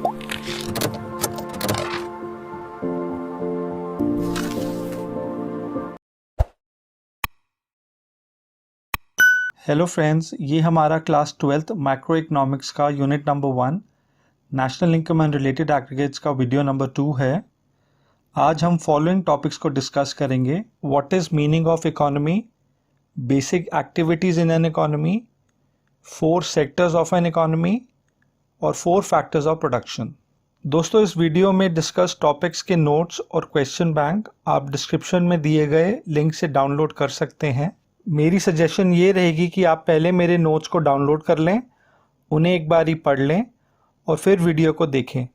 Hello friends, ये हमारा class 12th macro economics का unit number 1 national income and related aggregates का video number 2 है। आज हम फॉलोइंग टॉपिक्स को डिस्कस करेंगे। What is meaning of economy, basic activities in an economy, 4 sectors of an economy और 4 फैक्टर्स ऑफ प्रोडक्शन। दोस्तों, इस वीडियो में डिस्कस टॉपिक्स के नोट्स और क्वेश्चन बैंक आप डिस्क्रिप्शन में दिए गए लिंक से डाउनलोड कर सकते हैं। मेरी सजेशन ये रहेगी कि आप पहले मेरे नोट्स को डाउनलोड कर लें, उन्हें एक बार ही पढ़ लें और फिर वीडियो को देखें।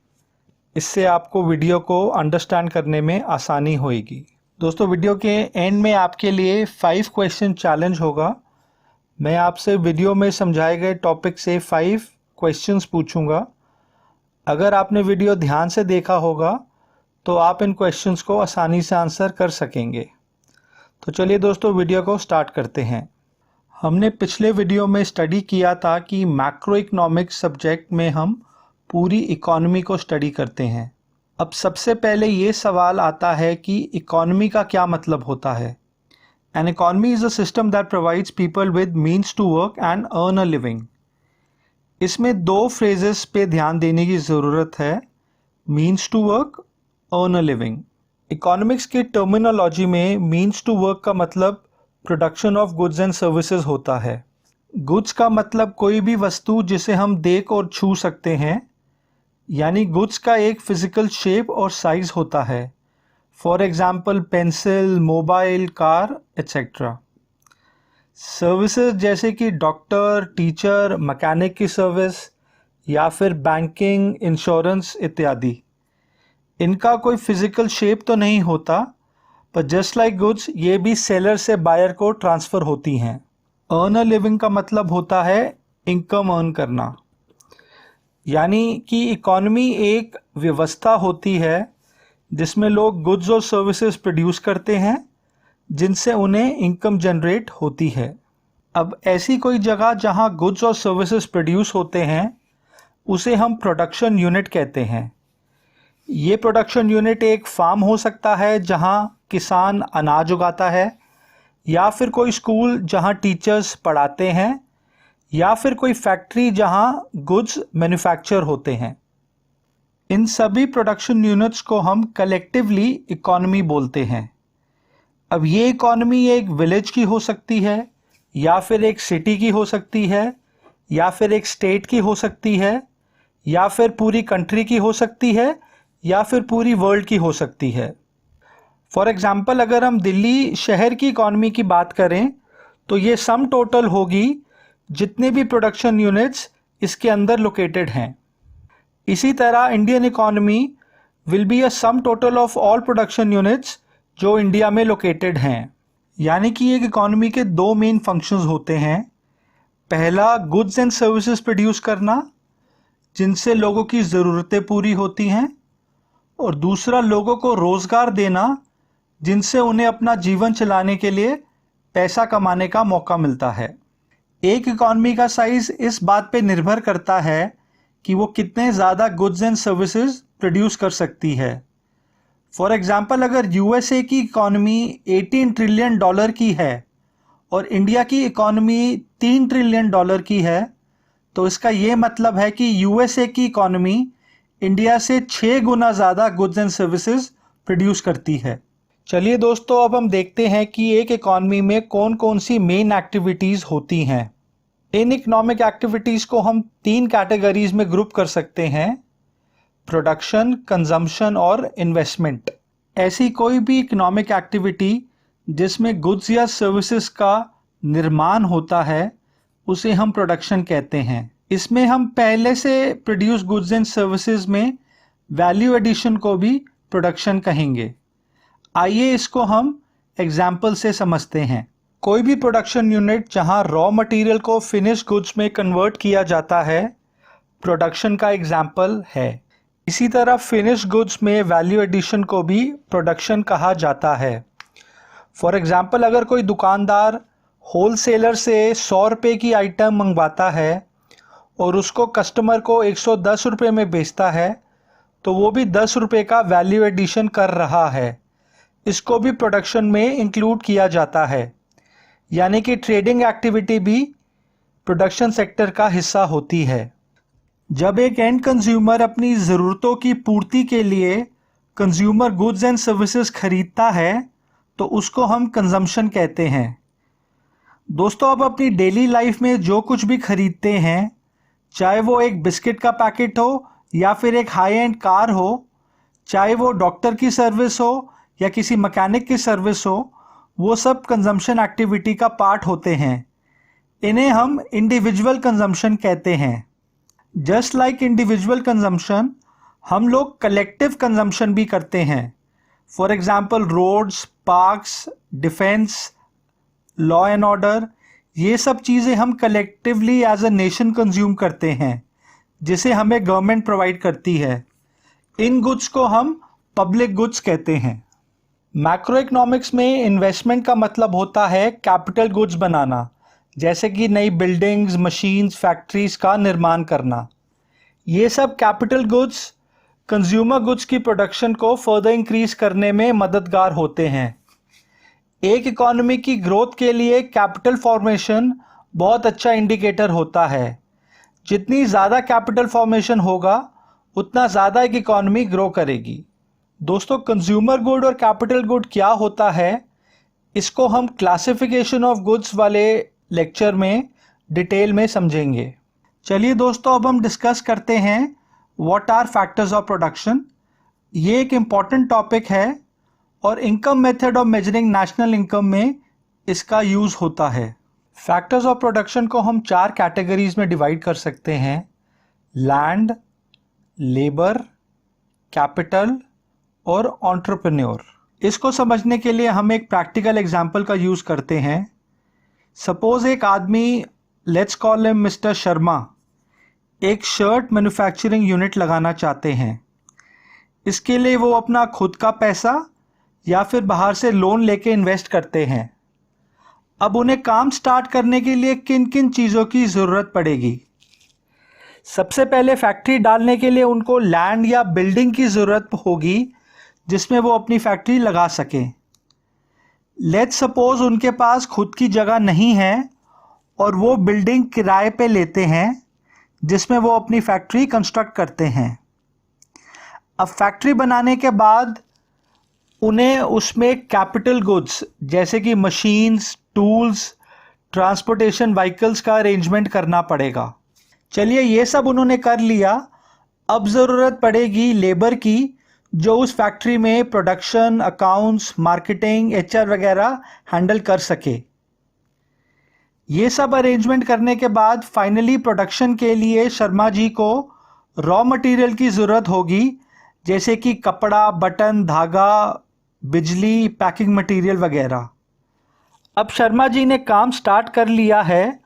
इससे आपको वीडियो को अंडरस्टैंड करने में आसानी होएगी। दोस्तों, वीडियो के एंड में आपके लिए 5 क्वेश्चन चैलेंज होगा। मैं आपसे वीडियो में समझाए गए टॉपिक से 5 क्वेश्चंस पूछूंगा। अगर आपने वीडियो ध्यान से देखा होगा तो आप इन क्वेश्चंस को आसानी से आंसर कर सकेंगे। तो चलिए दोस्तों, वीडियो को स्टार्ट करते हैं। हमने पिछले वीडियो में स्टडी किया था कि मैक्रो इकोनॉमिक्स सब्जेक्ट में हम पूरी इकोनॉमी को स्टडी करते हैं। अब सबसे पहले ये सवाल आता है कि इकोनॉमी का क्या मतलब होता है। An economy is a system that provides people with means to work and earn a living. इसमें 2 फ्रेजेस पे ध्यान देने की ज़रूरत है, means to work, earn a living. Economics की टर्मिनोलॉजी में मीन्स टू वर्क का मतलब production of goods and services होता है। गुड्स का मतलब कोई भी वस्तु जिसे हम देख और छू सकते हैं, यानी गुड्स का एक फिजिकल शेप और साइज होता है। For example pencil, mobile, car etcetera. Services जैसे कि डॉक्टर, टीचर, मैकेनिक की सर्विस या फिर बैंकिंग, इंश्योरेंस इत्यादि, इनका कोई फिजिकल शेप तो नहीं होता, पर जस्ट लाइक गुड्स ये भी सेलर से बायर को ट्रांसफ़र होती हैं। अर्न अ लिविंग का मतलब होता है इनकम अर्न करना, यानी कि इकोनॉमी एक व्यवस्था होती है जिसमें लोग गुड्स और सर्विसेज प्रोड्यूस करते हैं जिनसे उन्हें इनकम जनरेट होती है। अब ऐसी कोई जगह जहां गुड्स और सर्विसेज प्रोड्यूस होते हैं उसे हम प्रोडक्शन यूनिट कहते हैं। ये प्रोडक्शन यूनिट एक फार्म हो सकता है जहां किसान अनाज उगाता है, या फिर कोई स्कूल जहां टीचर्स पढ़ाते हैं, या फिर कोई फैक्ट्री जहां गुड्स मैन्युफैक्चर होते हैं। इन सभी प्रोडक्शन यूनिट्स को हम कलेक्टिवली इकोनॉमी बोलते हैं। अब ये इकोनॉमी एक विलेज की हो सकती है, या फिर एक सिटी की हो सकती है, या फिर एक स्टेट की हो सकती है, या फिर पूरी कंट्री की हो सकती है, या फिर पूरी वर्ल्ड की हो सकती है। फॉर एग्जाम्पल, अगर हम दिल्ली शहर की इकॉनमी की बात करें तो ये सम टोटल होगी जितने भी प्रोडक्शन यूनिट्स इसके अंदर लोकेटेड हैं। इसी तरह Indian economy will be a sum total of all production units जो इंडिया में लोकेटेड हैं। यानी कि एक इकॉनमी के 2 मेन फंक्शंस होते हैं। पहला, गुड्स एंड सर्विसेज प्रोड्यूस करना जिनसे लोगों की ज़रूरतें पूरी होती हैं, और दूसरा, लोगों को रोज़गार देना जिनसे उन्हें अपना जीवन चलाने के लिए पैसा कमाने का मौका मिलता है। एक इकॉनमी का साइज इस बात पे निर्भर करता है कि वो कितने ज़्यादा गुड्स एंड सर्विसेज प्रोड्यूस कर सकती है। फॉर एग्जांपल, अगर यूएसए की इकॉनमी $18 ट्रिलियन की है और इंडिया की इकॉनमी $3 ट्रिलियन की है, तो इसका ये मतलब है कि यूएसए की इकॉनमी इंडिया से 6 गुना ज़्यादा गुड्स एंड सर्विसेज प्रोड्यूस करती है। चलिए दोस्तों, अब हम देखते हैं कि एक इकॉनमी में कौन कौन सी मेन एक्टिविटीज़ होती हैं। इन इकोनॉमिक एक्टिविटीज़ को हम 3 कैटेगरीज में ग्रुप कर सकते हैं: प्रोडक्शन, कंजम्पशन और इन्वेस्टमेंट। ऐसी कोई भी इकोनॉमिक एक्टिविटी जिसमें गुड्स या सर्विसेज का निर्माण होता है उसे हम प्रोडक्शन कहते हैं। इसमें हम पहले से प्रोड्यूस गुड्स एंड सर्विसेज में वैल्यू एडिशन को भी प्रोडक्शन कहेंगे। आइए इसको हम एग्जाम्पल से समझते हैं। कोई भी प्रोडक्शन यूनिट जहां रॉ मटेरियल को फिनिश गुड्स में कन्वर्ट किया जाता है, प्रोडक्शन का एग्जाम्पल है। इसी तरह फिनिश गुड्स में वैल्यू एडिशन को भी प्रोडक्शन कहा जाता है। फॉर एग्जाम्पल, अगर कोई दुकानदार होलसेलर से 100 रुपये की आइटम मंगवाता है और उसको कस्टमर को 110 रुपये में बेचता है तो वो भी 10 रुपये का वैल्यू एडिशन कर रहा है। इसको भी प्रोडक्शन में इंक्लूड किया जाता है, यानी कि ट्रेडिंग एक्टिविटी भी प्रोडक्शन सेक्टर का हिस्सा होती है। जब एक एंड कंज्यूमर अपनी ज़रूरतों की पूर्ति के लिए कंज्यूमर गुड्स एंड सर्विसेज खरीदता है तो उसको हम कंजम्पशन कहते हैं। दोस्तों, अब अपनी डेली लाइफ में जो कुछ भी खरीदते हैं, चाहे वो एक बिस्किट का पैकेट हो या फिर एक हाई एंड कार हो, चाहे वो डॉक्टर की सर्विस हो या किसी मैकेनिक की सर्विस हो, वो सब कंजम्पशन एक्टिविटी का पार्ट होते हैं। इन्हें हम इंडिविजुअल कंजम्पशन कहते हैं। जस्ट लाइक इंडिविजुअल कंजम्पशन, हम लोग कलेक्टिव कंजम्पशन भी करते हैं। For example roads, parks, defence, law and order, ये सब चीज़ें हम collectively as a nation consume करते हैं, जिसे हमें गवर्नमेंट प्रोवाइड करती है। इन गुड्स को हम पब्लिक गुड्स कहते हैं। मैक्रो इकोनॉमिक्स में इन्वेस्टमेंट का मतलब होता है कैपिटल गुड्स बनाना, जैसे कि नई बिल्डिंग्स, मशीन्स, फैक्ट्रीज का निर्माण करना। ये सब कैपिटल गुड्स कंज्यूमर गुड्स की प्रोडक्शन को फर्दर इंक्रीज करने में मददगार होते हैं। एक इकोनॉमी की ग्रोथ के लिए कैपिटल फॉर्मेशन बहुत अच्छा इंडिकेटर होता है। जितनी ज़्यादा कैपिटल फॉर्मेशन होगा उतना ज़्यादा एक इकोनॉमी ग्रो करेगी। दोस्तों, कंज्यूमर गुड और कैपिटल गुड क्या होता है, इसको हम क्लासिफिकेशन ऑफ गुड्स वाले लेक्चर में डिटेल में समझेंगे। चलिए दोस्तों, अब हम डिस्कस करते हैं what are factors of production. ये एक इम्पॉर्टेंट टॉपिक है और income method of measuring national income में इसका यूज़ होता है। फैक्टर्स ऑफ प्रोडक्शन को हम 4 कैटेगरीज में डिवाइड कर सकते हैं: लैंड, लेबर, कैपिटल और एंटरप्रेन्योर। इसको समझने के लिए हम एक प्रैक्टिकल एग्जांपल का यूज़ करते हैं। सपोज एक आदमी, let's call him mister Sharma, एक शर्ट मैन्युफैक्चरिंग यूनिट लगाना चाहते हैं। इसके लिए वो अपना खुद का पैसा या फिर बाहर से लोन लेके इन्वेस्ट करते हैं। अब उन्हें काम स्टार्ट करने के लिए किन किन चीज़ों की ज़रूरत पड़ेगी? सबसे पहले फैक्ट्री डालने के लिए उनको लैंड या बिल्डिंग की ज़रूरत होगी जिसमें वो अपनी फैक्ट्री लगा सकें। लेट्स सपोज उनके पास खुद की जगह नहीं है और वो बिल्डिंग किराए पे लेते हैं जिसमें वो अपनी फैक्ट्री कंस्ट्रक्ट करते हैं। अब फैक्ट्री बनाने के बाद उन्हें उसमें कैपिटल गुड्स जैसे कि मशीन्स, टूल्स, ट्रांसपोर्टेशन व्हीकल्स का अरेंजमेंट करना पड़ेगा। चलिए, ये सब उन्होंने कर लिया। अब ज़रूरत पड़ेगी लेबर की, जो उस फैक्ट्री में प्रोडक्शन, अकाउंट्स, मार्केटिंग, HR वगैरह हैंडल कर सके। ये सब अरेंजमेंट करने के बाद फाइनली प्रोडक्शन के लिए शर्मा जी को रॉ मटेरियल की ज़रूरत होगी, जैसे कि कपड़ा, बटन, धागा, बिजली, पैकिंग मटेरियल वगैरह। अब शर्मा जी ने काम स्टार्ट कर लिया है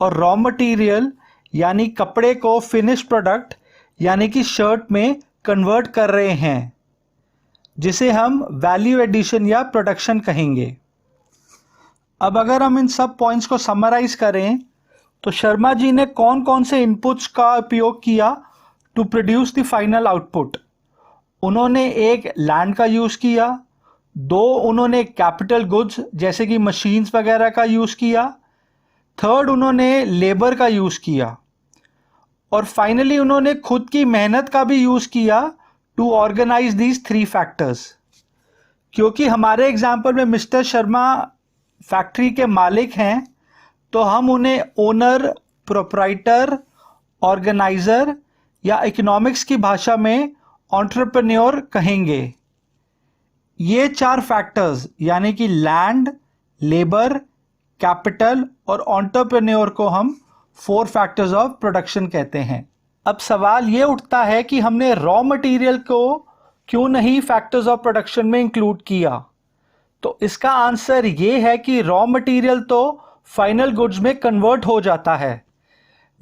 और रॉ मटेरियल यानी कपड़े को फिनिश प्रोडक्ट यानी कि शर्ट में कन्वर्ट कर रहे हैं, जिसे हम वैल्यू एडिशन या प्रोडक्शन कहेंगे। अब अगर हम इन सब पॉइंट्स को समराइज करें तो शर्मा जी ने कौन कौन से इनपुट्स का उपयोग किया to produce the final output? उन्होंने एक लैंड का यूज़ किया, 2 उन्होंने कैपिटल गुड्स जैसे कि मशीन्स वगैरह का यूज़ किया, 3rd उन्होंने लेबर का यूज़ किया और फाइनली उन्होंने खुद की मेहनत का भी यूज़ किया टू ऑर्गेनाइज दीज 3 फैक्टर्स। क्योंकि हमारे एग्जाम्पल में मिस्टर शर्मा फैक्ट्री के मालिक हैं तो हम उन्हें ओनर, प्रोप्राइटर, ऑर्गेनाइज़र या इकोनॉमिक्स की भाषा में एंटरप्रेन्योर कहेंगे। ये 4 फैक्टर्स यानी कि लैंड, लेबर, कैपिटल और एंटरप्रेन्योर को हम 4 फैक्टर्स ऑफ प्रोडक्शन कहते हैं। अब सवाल ये उठता है कि हमने रॉ मटेरियल को क्यों नहीं फैक्टर्स ऑफ प्रोडक्शन में इंक्लूड किया? तो इसका आंसर ये है कि रॉ मटेरियल तो फाइनल गुड्स में कन्वर्ट हो जाता है।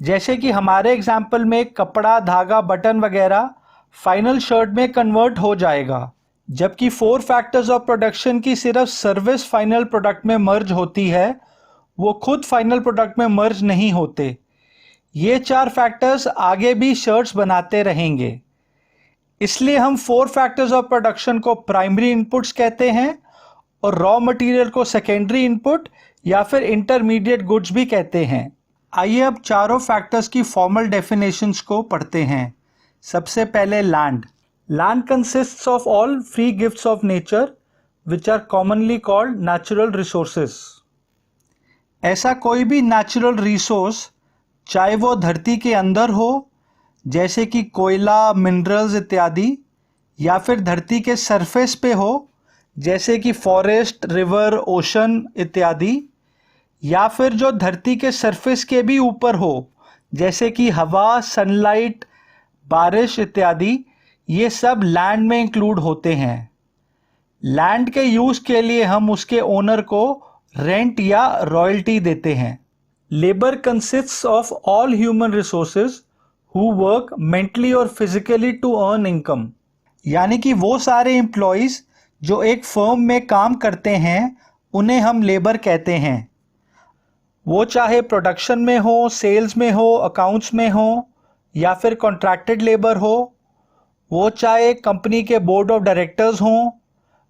जैसे कि हमारे एग्जाम्पल में कपड़ा, धागा, बटन वगैरह फाइनल शर्ट में कन्वर्ट हो जाएगा, जबकि 4 फैक्टर्स ऑफ प्रोडक्शन की सिर्फ सर्विस फाइनल प्रोडक्ट में मर्ज होती है, वो खुद फाइनल प्रोडक्ट में मर्ज नहीं होते। ये 4 फैक्टर्स आगे भी शर्ट्स बनाते रहेंगे। इसलिए हम 4 फैक्टर्स ऑफ प्रोडक्शन को प्राइमरी इनपुट्स कहते हैं और रॉ मटेरियल को सेकेंडरी इनपुट या फिर इंटरमीडिएट गुड्स भी कहते हैं। आइए अब चारों फैक्टर्स की फॉर्मल डेफिनेशंस को पढ़ते हैं। सबसे पहले land. Land consists of all free gifts of nature which are commonly called natural resources. ऐसा कोई भी नेचुरल रिसोर्स, चाहे वो धरती के अंदर हो जैसे कि कोयला, मिनरल्स इत्यादि, या फिर धरती के सरफेस पे हो जैसे कि फॉरेस्ट, रिवर, ओशन इत्यादि, या फिर जो धरती के सरफेस के भी ऊपर हो जैसे कि हवा, सनलाइट, बारिश इत्यादि, ये सब लैंड में इंक्लूड होते हैं। लैंड के यूज़ के लिए हम उसके ओनर को रेंट या रॉयल्टी देते हैं। Labour consists of all human resources who work mentally और फिजिकली टू अर्न इनकम। यानी कि वो सारे एम्प्लॉयज़ जो एक फर्म में काम करते हैं उन्हें हम लेबर कहते हैं। वो चाहे प्रोडक्शन में हो, सेल्स में हो, अकाउंट्स में हो, या फिर कॉन्ट्रैक्टेड लेबर हो, वो चाहे कंपनी के बोर्ड ऑफ डायरेक्टर्स हों,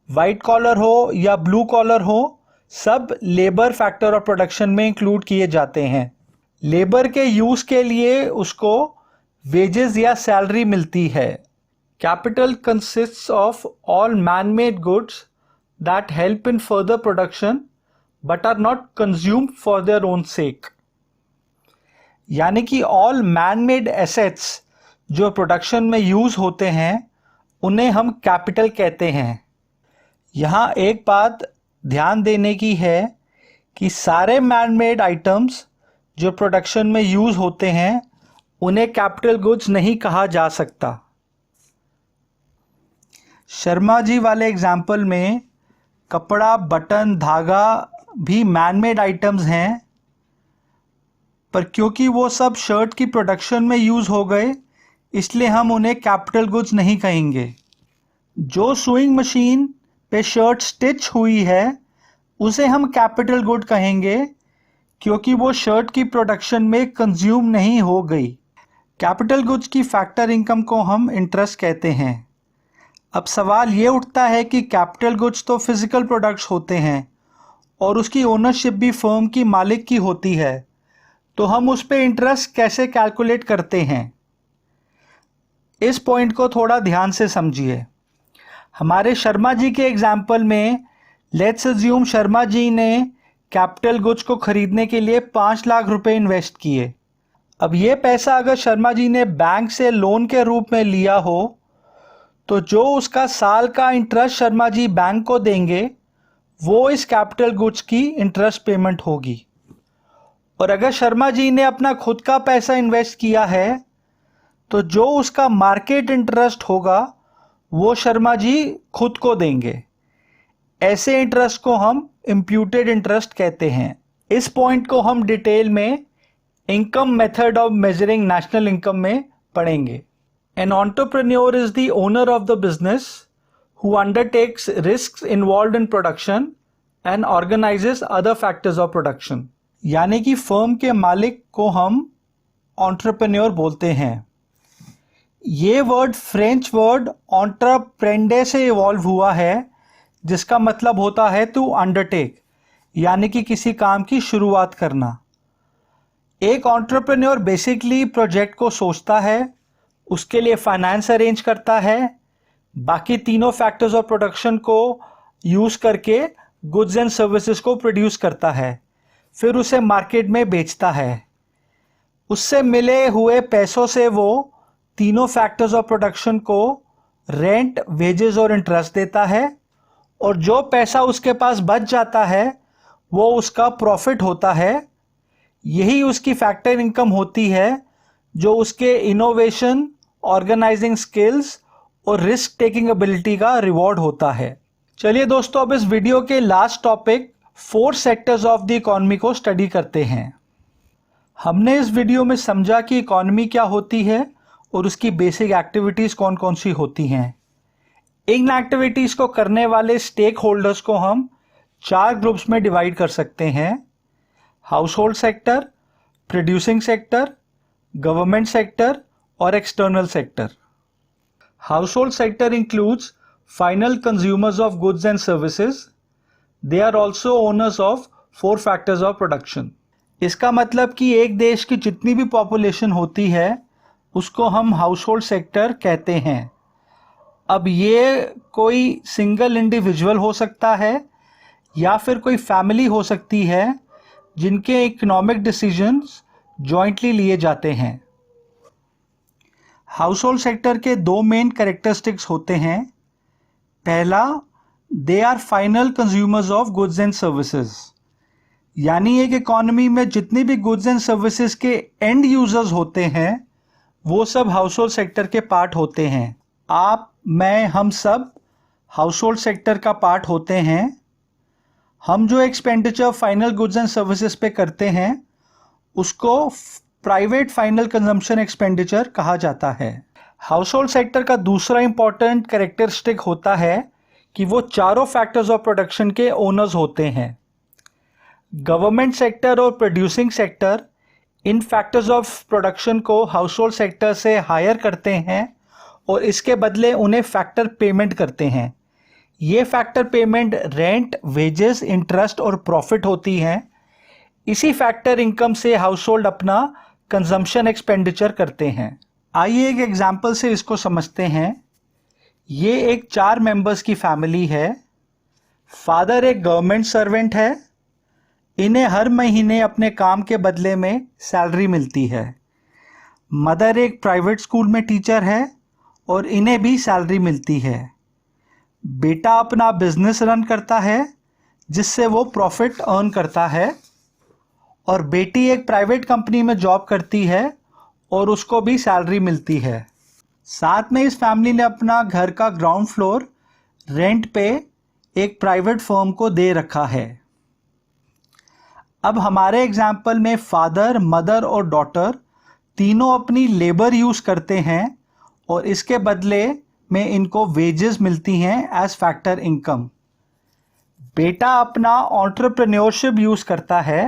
वाइट कॉलर हो या ब्लू कॉलर हो, सब लेबर फैक्टर ऑफ प्रोडक्शन में इंक्लूड किए जाते हैं। लेबर के यूज़ के लिए उसको वेजेस या सैलरी मिलती है। Capital consists of all man made goods that help in further production but are not consumed for their own sake. यानी कि ऑल मैन मेड एसेट्स जो प्रोडक्शन में यूज़ होते हैं उन्हें हम कैपिटल कहते हैं। यहाँ एक बात ध्यान देने की है कि सारे मैन मेड आइटम्स जो प्रोडक्शन में यूज़ होते हैं उन्हें कैपिटल गुड्स नहीं कहा जा सकता। शर्मा जी वाले एग्जाम्पल में कपड़ा, बटन, धागा भी मैन मेड आइटम्स हैं, पर क्योंकि वो सब शर्ट की प्रोडक्शन में यूज़ हो गए इसलिए हम उन्हें कैपिटल गुड्स नहीं कहेंगे। जो सुइंग मशीन पे शर्ट स्टिच हुई है उसे हम कैपिटल गुड कहेंगे क्योंकि वो शर्ट की प्रोडक्शन में कंज्यूम नहीं हो गई। कैपिटल गुड्स की फैक्टर इनकम को हम इंटरेस्ट कहते हैं। अब सवाल ये उठता है कि कैपिटल गुड्स तो फिजिकल प्रोडक्ट्स होते हैं और उसकी ओनरशिप भी फर्म की मालिक की होती है, तो हम उस पर इंटरेस्ट कैसे कैलकुलेट करते हैं? इस पॉइंट को थोड़ा ध्यान से समझिए। हमारे शर्मा जी के एग्जाम्पल में लेट्स अज्यूम शर्मा जी ने कैपिटल गुड्स को खरीदने के लिए 5 लाख रुपए इन्वेस्ट किए। अब ये पैसा अगर शर्मा जी ने बैंक से लोन के रूप में लिया हो तो जो उसका साल का इंटरेस्ट शर्मा जी बैंक को देंगे वो इस कैपिटल गुड्स की इंटरेस्ट पेमेंट होगी। और अगर शर्मा जी ने अपना खुद का पैसा इन्वेस्ट किया है तो जो उसका मार्केट इंटरेस्ट होगा वो शर्मा जी खुद को देंगे। ऐसे इंटरेस्ट को हम इम्प्यूटेड इंटरेस्ट कहते हैं। इस पॉइंट को हम डिटेल में income method of measuring national income में पढ़ेंगे। An entrepreneur is the owner of the business who undertakes risks involved in production and organises other factors of production. यानी कि फर्म के मालिक को हम एंटरप्रेन्योर बोलते हैं। ये वर्ड फ्रेंच वर्ड एंटरप्रेंडे से इवॉल्व हुआ है जिसका मतलब होता है टू अंडरटेक, यानी कि किसी काम की शुरुआत करना। एक एंटरप्रेन्योर बेसिकली प्रोजेक्ट को सोचता है, उसके लिए फाइनेंस अरेंज करता है, बाकी तीनों फैक्टर्स ऑफ प्रोडक्शन को यूज़ करके गुड्स एंड सर्विसेज को प्रोड्यूस करता है, फिर उसे मार्केट में बेचता है। उससे मिले हुए पैसों से वो तीनों फैक्टर्स ऑफ प्रोडक्शन को रेंट, वेजेस और इंटरेस्ट देता है, और जो पैसा उसके पास बच जाता है वो उसका प्रॉफिट होता है। यही उसकी फैक्टर इनकम होती है जो उसके इनोवेशन, ऑर्गेनाइजिंग स्किल्स और रिस्क टेकिंग एबिलिटी का रिवॉर्ड होता है। चलिए दोस्तों, अब इस वीडियो के last topic 4 sectors of the economy को स्टडी करते हैं। हमने इस वीडियो में समझा कि इकोनॉमी क्या होती है और उसकी बेसिक एक्टिविटीज़ कौन कौन सी होती हैं। इन एक्टिविटीज़ को करने वाले स्टेक होल्डर्स को हम 4 ग्रुप्स में डिवाइड कर सकते हैं: house hold sector, producing sector, government sector or external sector. Household sector includes final consumers of goods and services. They are also owners of 4 factors of production. इसका मतलब कि एक देश की जितनी भी पॉपुलेशन होती है उसको हम हाउसहोल्ड सेक्टर कहते हैं। अब ये कोई सिंगल इंडिविजुअल हो सकता है या फिर कोई फैमिली हो सकती है जिनके इकोनॉमिक डिसीजंस जॉइंटली लिए जाते हैं। हाउसहोल्ड सेक्टर के 2 मेन कैरेक्टरिस्टिक्स होते हैं। पहला, they are final consumers of goods and services, यानी एक इकॉनमी में जितनी भी गुड्स एंड सर्विसेज के एंड यूजर्स होते हैं वो सब हाउसहोल्ड सेक्टर के पार्ट होते हैं। आप, मैं, हम सब हाउसहोल्ड सेक्टर का पार्ट होते हैं। हम जो expenditure final goods and services पे करते हैं उसको प्राइवेट फाइनल कंजम्पशन एक्सपेंडिचर कहा जाता है। हाउसहोल्ड सेक्टर का दूसरा इंपॉर्टेंट कैरेक्टरिस्टिक होता है कि वो चारों फैक्टर्स ऑफ प्रोडक्शन के ओनर्स होते हैं। गवर्नमेंट सेक्टर और producing sector in factors of production को हाउसहोल्ड सेक्टर से हायर करते हैं और इसके बदले उन्हें फैक्टर पेमेंट करते हैं। ये factor payment rent, wages, interest और प्रॉफिट होती हैं। इसी फैक्टर इनकम से हाउसहोल्ड अपना कंजम्पशन एक्सपेंडिचर करते हैं। आइए एक एग्जांपल से इसको समझते हैं। ये एक 4 मेंबर्स की फैमिली है। फादर एक गवर्नमेंट सर्वेंट है। इन्हें हर महीने अपने काम के बदले में सैलरी मिलती है। मदर एक प्राइवेट स्कूल में टीचर है और इन्हें भी सैलरी मिलती है। बेटा अपना बिजनेस रन करता है जिससे वो प्रॉफिट अर्न करता है और बेटी एक प्राइवेट कंपनी में जॉब करती है और उसको भी सैलरी मिलती है। साथ में इस फैमिली ने अपना घर का ग्राउंड फ्लोर रेंट पे एक प्राइवेट फर्म को दे रखा है। अब हमारे एग्जाम्पल में फादर, मदर और डॉटर तीनों अपनी लेबर यूज़ करते हैं और इसके बदले में इनको वेजेस मिलती हैं एज फैक्टर इनकम। बेटा अपना एंटरप्रेन्योरशिप यूज़ करता है।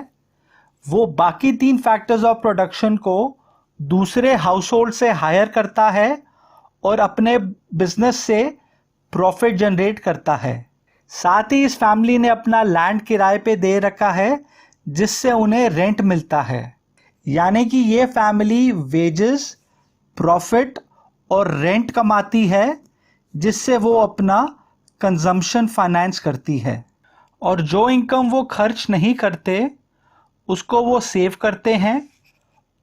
वो बाकी 3 फैक्टर्स ऑफ प्रोडक्शन को दूसरे हाउसहोल्ड से हायर करता है और अपने बिजनेस से प्रॉफिट जनरेट करता है। साथ ही इस फैमिली ने अपना लैंड किराए पे दे रखा है जिससे उन्हें रेंट मिलता है। यानी कि ये फैमिली वेजेस, प्रॉफिट और रेंट कमाती है जिससे वो अपना कंजम्पशन फाइनेंस करती है और जो इनकम वो खर्च नहीं करते उसको वो सेव करते हैं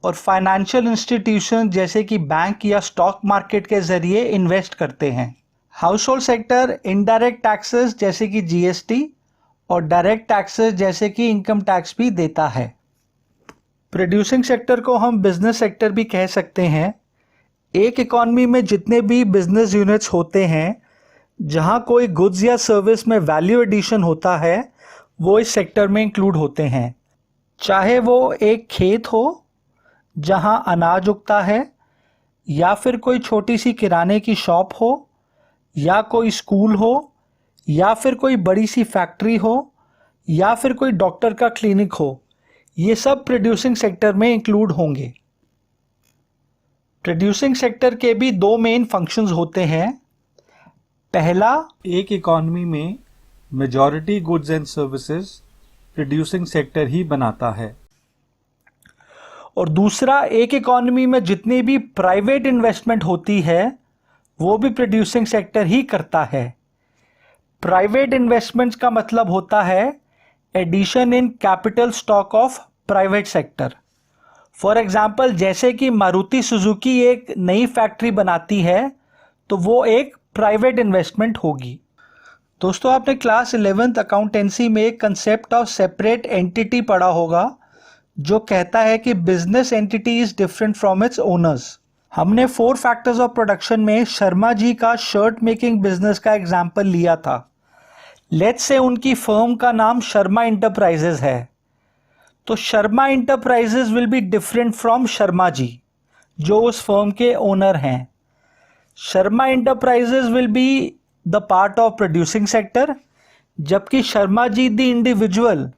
और फाइनेंशियल इंस्टीट्यूशन जैसे कि बैंक या स्टॉक मार्केट के ज़रिए इन्वेस्ट करते हैं। हाउसहोल्ड सेक्टर इनडायरेक्ट टैक्सेस जैसे कि जीएसटी और डायरेक्ट टैक्सेस जैसे कि इनकम टैक्स भी देता है। प्रोड्यूसिंग सेक्टर को हम बिजनेस सेक्टर भी कह सकते हैं। एक इकॉनमी में जितने भी बिजनेस यूनिट्स होते हैं जहां कोई गुड्स या सर्विस में वैल्यू एडिशन होता है वो इस सेक्टर में इंक्लूड होते हैं। चाहे वो एक खेत हो जहां अनाज उगता है या फिर कोई छोटी सी किराने की शॉप हो या कोई स्कूल हो या फिर कोई बड़ी सी फैक्ट्री हो या फिर कोई डॉक्टर का क्लिनिक हो, ये सब प्रोड्यूसिंग सेक्टर में इंक्लूड होंगे। प्रोड्यूसिंग सेक्टर के भी 2 मेन फंक्शंस होते हैं। पहला, एक इकॉनमी में majority goods and services producing sector ही बनाता है और दूसरा, एक इकॉनमी में जितनी भी प्राइवेट इन्वेस्टमेंट होती है वो भी प्रोड्यूसिंग सेक्टर ही करता है। प्राइवेट इन्वेस्टमेंट्स का मतलब होता है addition in capital stock of private sector. For example, जैसे कि मारुति सुजुकी एक नई फैक्ट्री बनाती है तो वो एक प्राइवेट इन्वेस्टमेंट होगी। दोस्तों, आपने क्लास 11th अकाउंटेंसी में एक कंसेप्ट ऑफ सेपरेट एंटिटी पढ़ा होगा जो कहता है कि business entity is different from its owners. हमने 4 फैक्टर्स ऑफ प्रोडक्शन में शर्मा जी का शर्ट मेकिंग बिजनेस का एग्जाम्पल लिया था। लेट्स से उनकी फर्म का नाम शर्मा इंटरप्राइजेज है, तो Sharma enterprises will be different from Sharma ji जो उस फर्म के ओनर हैं। Sharma enterprises will be the part of producing sector, जबकि Sharma ji the individual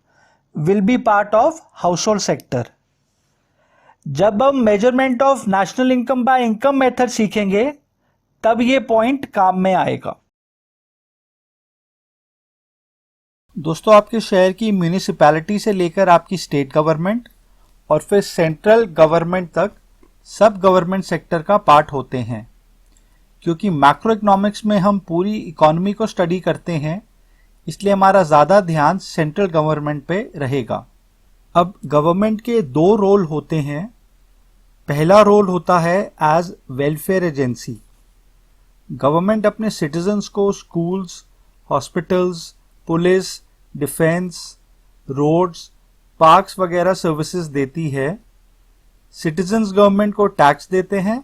will be part of household sector. जब हम measurement of national income by income method सीखेंगे तब ये पॉइंट काम में आएगा। दोस्तों, आपके शहर की म्यूनिसिपैलिटी से लेकर आपकी स्टेट गवर्नमेंट और फिर सेंट्रल गवर्नमेंट तक सब गवर्नमेंट सेक्टर का पार्ट होते हैं। क्योंकि मैक्रो इकोनॉमिक्स में हम पूरी इकोनॉमी को स्टडी करते हैं, इसलिए हमारा ज़्यादा ध्यान सेंट्रल गवर्नमेंट पे रहेगा। अब गवर्नमेंट के दो रोल होते हैं। पहला रोल होता है एज वेलफेयर एजेंसी। गवर्नमेंट अपने सिटीजन्स को schools, hospitals, police, defence, roads, parks वगैरह सर्विसेज देती है। सिटीजन्स गवर्नमेंट को टैक्स देते हैं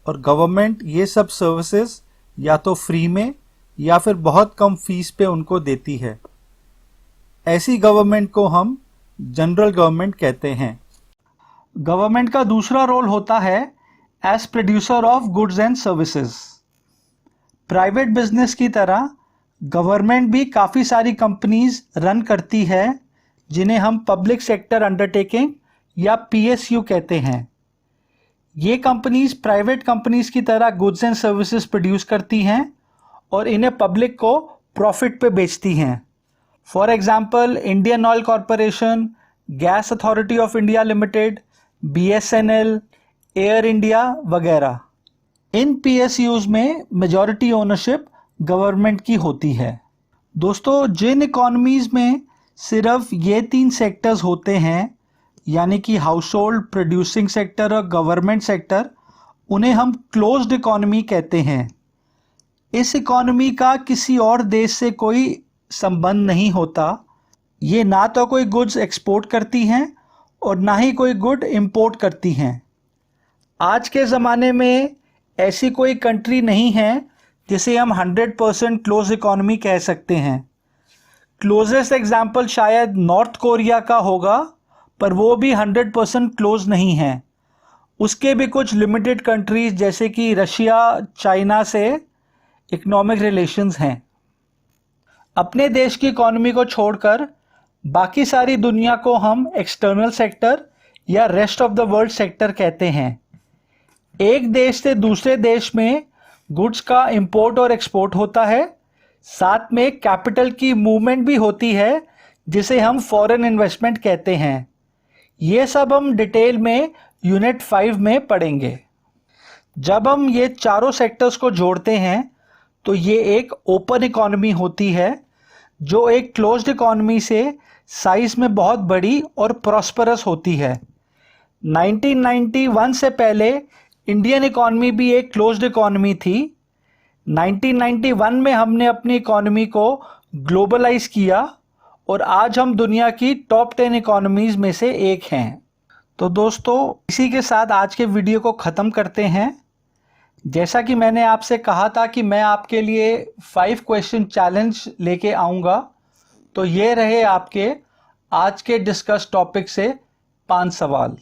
और गवर्नमेंट ये सब सर्विसेज या तो फ्री में या फिर बहुत कम फीस पे उनको देती है। ऐसी गवर्नमेंट को हम जनरल गवर्नमेंट कहते हैं। गवर्नमेंट का दूसरा रोल होता है as producer of goods and services. Private business की तरह गवर्नमेंट भी काफ़ी सारी कंपनीज रन करती है जिन्हें हम पब्लिक सेक्टर अंडरटेकिंग या PSU कहते हैं। ये कंपनीज प्राइवेट कंपनीज की तरह गुड्स एंड सर्विसेज प्रोड्यूस करती हैं और इन्हें पब्लिक को प्रॉफिट पे बेचती हैं। For example Indian oil corporation, gas authority of India limited, BSNL, air India वगैरह। इन PSUs में मेजॉरिटी ओनरशिप गवर्नमेंट की होती है। दोस्तों, जिन इकोनॉमीज में सिर्फ ये 3 सेक्टर्स होते हैं, यानी कि हाउस होल्ड, प्रोड्यूसिंग सेक्टर और गवर्नमेंट सेक्टर, उन्हें हम क्लोज्ड इकोनॉमी कहते हैं। इस इकोनॉमी का किसी और देश से कोई संबंध नहीं होता। ये ना तो कोई गुड्स एक्सपोर्ट करती हैं और ना ही कोई गुड इंपोर्ट करती हैं। आज के ज़माने में ऐसी कोई कंट्री नहीं है जिसे हम 100% क्लोज इकोनॉमी कह सकते हैं। क्लोजेस्ट एग्जाम्पल शायद नॉर्थ कोरिया का होगा, पर वो भी 100% क्लोज नहीं है। उसके भी कुछ लिमिटेड कंट्रीज जैसे कि रशिया, चाइना से इकोनॉमिक रिलेशंस हैं। अपने देश की इकोनॉमी को छोड़कर बाकी सारी दुनिया को हम एक्सटर्नल सेक्टर या rest of the world sector कहते हैं। एक देश से दूसरे देश में गुड्स का इंपोर्ट और एक्सपोर्ट होता है, साथ में कैपिटल की मूवमेंट भी होती है जिसे हम फॉरेन इन्वेस्टमेंट कहते हैं। ये सब हम डिटेल में यूनिट 5 में पढ़ेंगे। जब हम ये चारों सेक्टर्स को जोड़ते हैं तो ये एक ओपन इकोनॉमी होती है जो एक क्लोज्ड इकोनॉमी से साइज में बहुत बड़ी और प्रॉस्परस होती है। 1991 से पहले इंडियन इकोनॉमी भी एक क्लोज्ड इकोनॉमी थी। 1991 में हमने अपनी इकोनॉमी को ग्लोबलाइज किया और आज हम दुनिया की टॉप 10 इकोनॉमीज में से एक हैं। तो दोस्तों, इसी के साथ आज के वीडियो को ख़त्म करते हैं। जैसा कि मैंने आपसे कहा था कि मैं आपके लिए 5 क्वेश्चन चैलेंज लेके आऊँगा, तो ये रहे आपके आज के डिस्कस टॉपिक से 5 सवाल।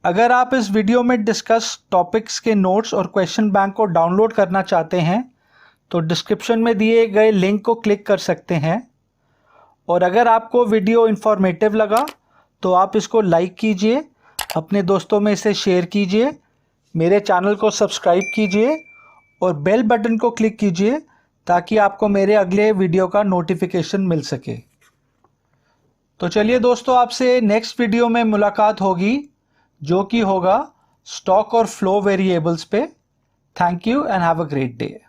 अगर आप इस वीडियो में डिस्कस टॉपिक्स के नोट्स और क्वेश्चन बैंक को डाउनलोड करना चाहते हैं तो डिस्क्रिप्शन में दिए गए लिंक को क्लिक कर सकते हैं। और अगर आपको वीडियो इन्फॉर्मेटिव लगा तो आप इसको लाइक कीजिए, अपने दोस्तों में इसे शेयर कीजिए, मेरे चैनल को सब्सक्राइब कीजिए और बेल बटन को क्लिक कीजिए ताकि आपको मेरे अगले वीडियो का नोटिफिकेशन मिल सके। तो चलिए दोस्तों, आपसे नेक्स्ट वीडियो में मुलाकात होगी जो कि होगा स्टॉक और फ्लो वेरिएबल्स पे। Thank you and have a great day.